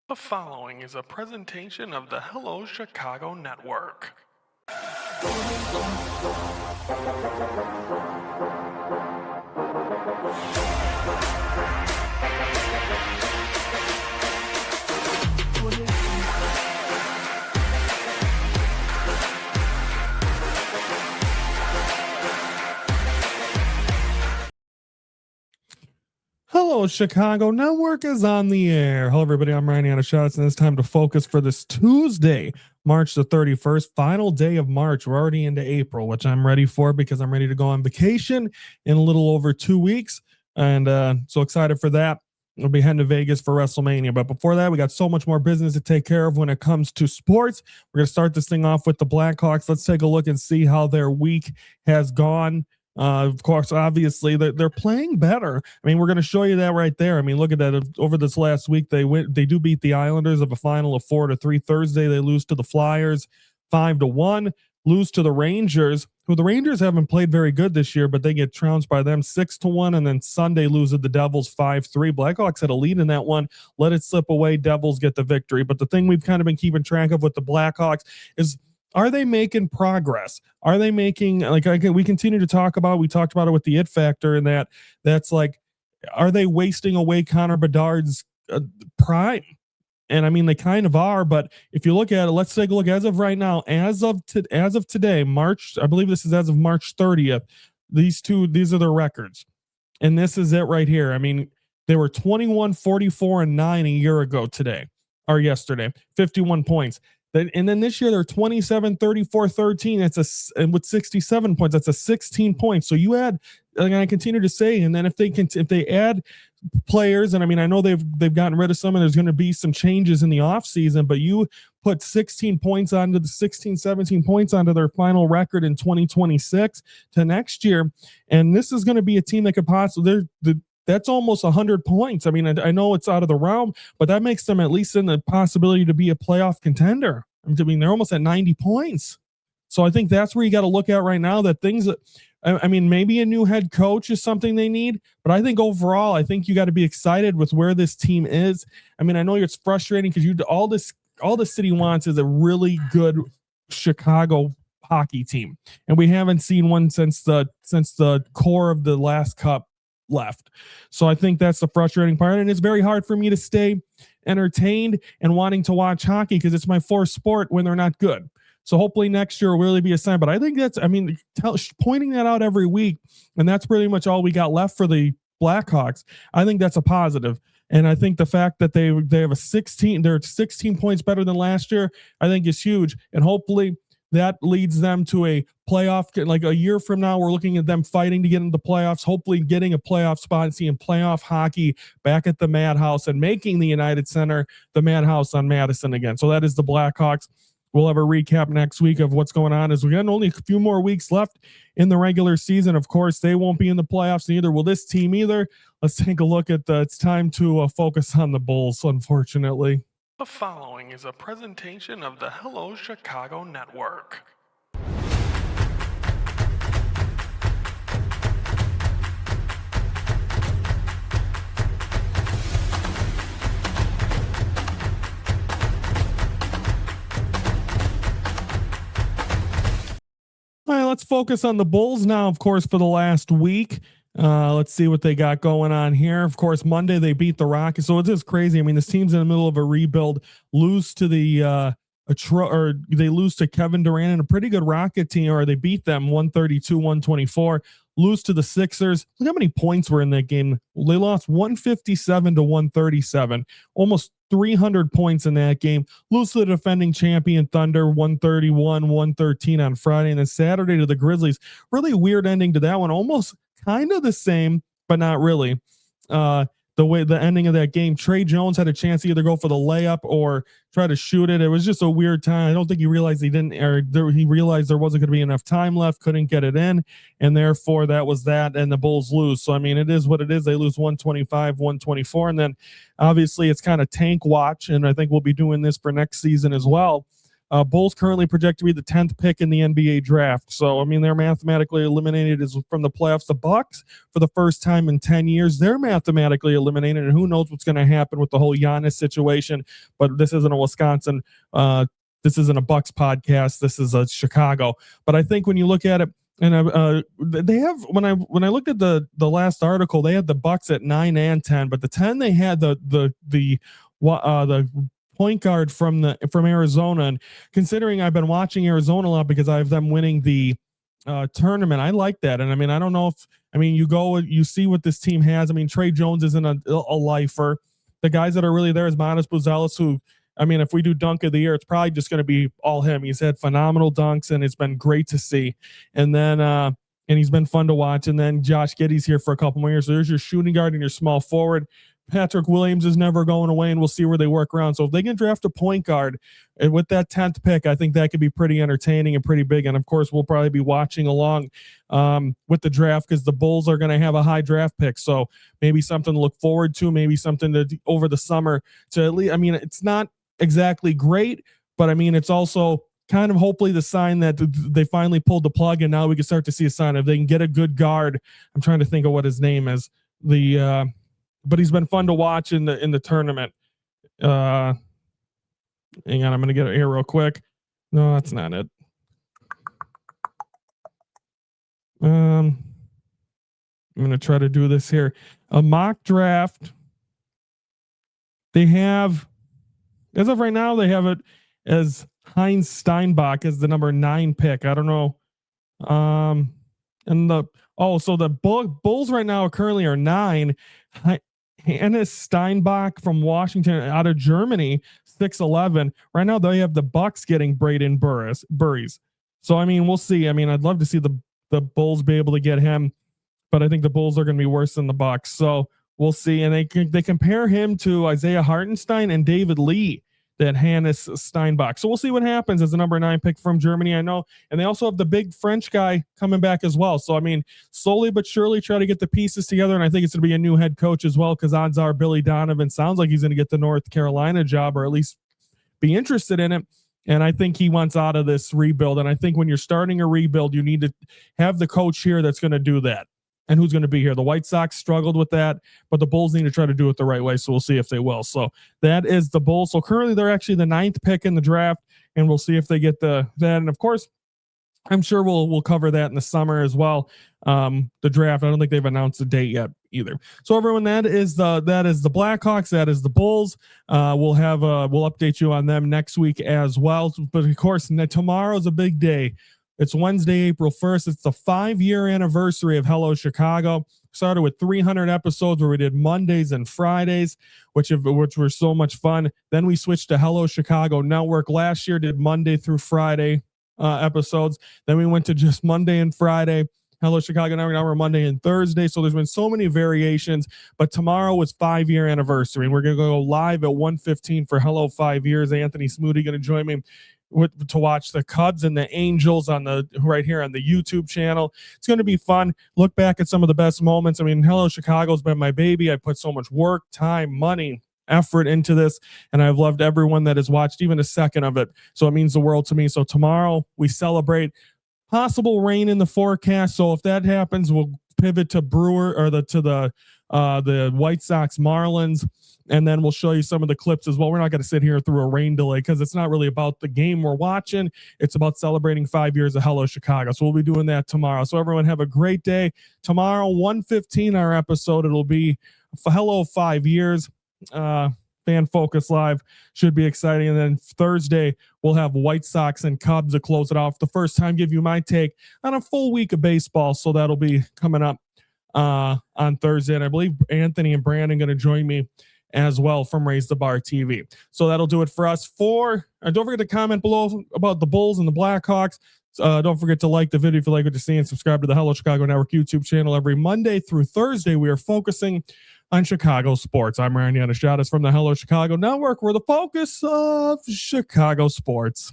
The following is a presentation of the Hello Chicago Network. Hello, Chicago Network is on the air. Hello, everybody. I'm Ryan Shots, and it's time to focus for this Tuesday, March the 31st, final day of March. We're already into April, which I'm ready for because I'm ready to go on vacation in a little over 2 weeks. And so excited for that. We'll be heading to Vegas for WrestleMania. But before that, we got so much more business to take care of when it comes to sports. We're going to start this thing off with the Blackhawks. Let's take a look and see how their week has gone. Of course, obviously they're playing better. I mean, we're going to show you that right there. I mean, look at that. Over this last week, they do beat the Islanders of a final of 4-3. Thursday, they lose to the Flyers 5-1, lose to the Rangers, who the Rangers haven't played very good this year, but they get trounced by them 6-1. And then Sunday lose to the Devils 5-3. Blackhawks had a lead in that one, let it slip away. Devils get the victory. But the thing we've kind of been keeping track of with the Blackhawks is, are they making progress? Are they making, like, we continue to talk about, we talked about it with the it factor, and that's like, are they wasting away Connor Bedard's prime? And I mean, they kind of are, but if you look at it, let's take a look as of right now, as of today, March, I believe this is as of March 30th. These are their records. And this is it right here. I mean, they were 21, 44, and 9 a year ago today, or yesterday, 51 points. And then this year they're 27, 34, 13. And with 67 points, that's a 16 points. So you add, and I continue to say, and then if they add players, and I mean, I know they've gotten rid of some, and there's going to be some changes in the offseason, but you put 16 points onto the 16, 17 points onto their final record in 2026 to next year. And this is going to be a team that could possibly, that's almost 100 points. I mean, I know it's out of the realm, but that makes them at least in the possibility to be a playoff contender. I mean, they're almost at 90 points. So I think that's where you got to look at right now, that things that, I mean, maybe a new head coach is something they need, but I think overall, I think you got to be excited with where this team is. I mean, I know it's frustrating because all the city wants is a really good Chicago hockey team. And we haven't seen one since the core of the last cup left. So I think that's the frustrating part, and it's very hard for me to stay entertained and wanting to watch hockey because it's my fourth sport when they're not good. So hopefully next year will really be a sign. But I think that's, I mean, pointing that out every week, and that's pretty much all we got left for the Blackhawks. I think that's a positive. And I think the fact that they have they're 16 points better than last year, I think is huge. And hopefully that leads them to a playoff. Like a year from now, we're looking at them fighting to get into the playoffs, hopefully getting a playoff spot and seeing playoff hockey back at the Madhouse and making the United Center the Madhouse on Madison again. So that is the Blackhawks. We'll have a recap next week of what's going on, as we got only a few more weeks left in the regular season. Of course, they won't be in the playoffs, neither will this team either. Let's take a look at it's time to focus on the Bulls, unfortunately. The following is a presentation of the Hello Chicago Network. All right, let's focus on the Bulls now, of course, for the last week. Let's see what they got going on here. Of course, Monday they beat the Rockets. So it is crazy. I mean, this team's in the middle of a rebuild, lose to they lose to Kevin Durant and a pretty good Rocket team, or they beat them 132-124, lose to the Sixers. Look how many points were in that game. They lost 157-137, almost 300 points in that game. Lose to the defending champion Thunder 131-113 on Friday, and then Saturday to the Grizzlies. Really weird ending to that one. Almost kind of the same, but not really. The ending of that game, Trey Jones had a chance to either go for the layup or try to shoot it. It was just a weird time. I don't think he realized he realized there wasn't going to be enough time left, couldn't get it in, and therefore that was that, and the Bulls lose. So, I mean, it is what it is. They lose 125-124, and then obviously it's kind of tank watch, and I think we'll be doing this for next season as well. Bulls currently project to be the 10th pick in the NBA draft. So, I mean, they're mathematically eliminated as from the playoffs. The Bucks, for the first time in 10 years, they're mathematically eliminated. And who knows what's going to happen with the whole Giannis situation. But this isn't a Wisconsin. This isn't a Bucks podcast. This is a Chicago. But I think when you look at it, and they have when I looked at the last article, they had the Bucks at 9 and 10, but the 10 they had the point guard from Arizona. And considering I've been watching Arizona a lot because I have them winning the tournament, I like that. And I mean, I don't know if you see what this team has. I mean, Trey Jones isn't a lifer. The guys that are really there is Manas Buzelis, who, I mean, if we do dunk of the year, it's probably just going to be all him. He's had phenomenal dunks, and it's been great to see. And then, and he's been fun to watch. And then Josh Giddey's here for a couple more years. So there's your shooting guard and your small forward. Patrick Williams is never going away, and we'll see where they work around. So if they can draft a point guard and with that 10th pick, I think that could be pretty entertaining and pretty big. And of course, we'll probably be watching along with the draft because the Bulls are going to have a high draft pick. So maybe something to look forward to, maybe something to over the summer to at least, I mean, it's not exactly great, but I mean, it's also kind of hopefully the sign that they finally pulled the plug, and now we can start to see a sign if they can get a good guard. I'm trying to think of what his name is. But he's been fun to watch in the tournament. Hang on, I'm going to get it here real quick. No, that's not it. I'm going to try to do this here. A mock draft. They have, as of right now, they have it as Heinz Steinbach as the number 9 pick. I don't know. So the Bulls right now currently are 9. Hannes Steinbach from Washington out of Germany, 6'11". Right now they have the Bucks getting Braden Burries. So I mean, we'll see. I mean, I'd love to see the Bulls be able to get him, but I think the Bulls are going to be worse than the Bucks. So we'll see. And they compare him to Isaiah Hartenstein and David Lee, that Hannes Steinbach. So we'll see what happens as the number 9 pick from Germany. I know. And they also have the big French guy coming back as well. So, I mean, slowly but surely try to get the pieces together. And I think it's going to be a new head coach as well, because odds are Billy Donovan sounds like he's going to get the North Carolina job, or at least be interested in it. And I think he wants out of this rebuild. And I think when you're starting a rebuild, you need to have the coach here that's going to do that. And who's going to be here? The White Sox struggled with that, but the Bulls need to try to do it the right way. So we'll see if they will. So that is the Bulls. So currently they're actually the 9th pick in the draft, and we'll see if they get that. And of course, I'm sure we'll cover that in the summer as well. The draft. I don't think they've announced a date yet either. So everyone, that is the Blackhawks. That is the Bulls. We'll update you on them next week as well. But of course, tomorrow's a big day. It's Wednesday, April 1st. It's the 5-year anniversary of Hello Chicago. Started with 300 episodes where we did Mondays and Fridays, which were so much fun. Then we switched to Hello Chicago Network. Last year did Monday through Friday episodes. Then we went to just Monday and Friday. Hello Chicago Network. Now we're Monday and Thursday. So there's been so many variations. But tomorrow is 5-year anniversary, and we're going to go live at 1:15 for Hello 5 Years. Anthony Smoody going to join me to watch the Cubs and the Angels right here on the YouTube channel. It's going to be fun. Look back at some of the best moments. I mean, Hello Chicago's been my baby. I put so much work, time, money, effort into this, and I've loved everyone that has watched even a second of it. So it means the world to me. So tomorrow we celebrate possible rain in the forecast. So if that happens, we'll pivot to the White Sox Marlins. And then we'll show you some of the clips as well. We're not going to sit here through a rain delay because it's not really about the game we're watching. It's about celebrating 5 years of Hello Chicago. So we'll be doing that tomorrow. So everyone have a great day. Tomorrow, 1:15, our episode. It'll be Hello 5 Years. Fan Focus Live should be exciting. And then Thursday, we'll have White Sox and Cubs to close it off. The first time, give you my take on a full week of baseball. So that'll be coming up on Thursday. And I believe Anthony and Brandon are going to join me as well from Raise the Bar TV. So that'll do it for us. Don't forget to comment below about the Bulls and the Blackhawks. Don't forget to like the video if you like what you see, and subscribe to the Hello Chicago Network YouTube channel. Every Monday through Thursday, we are focusing on Chicago sports. I'm Ryan Yanishatis from the Hello Chicago Network. We're the focus of Chicago sports.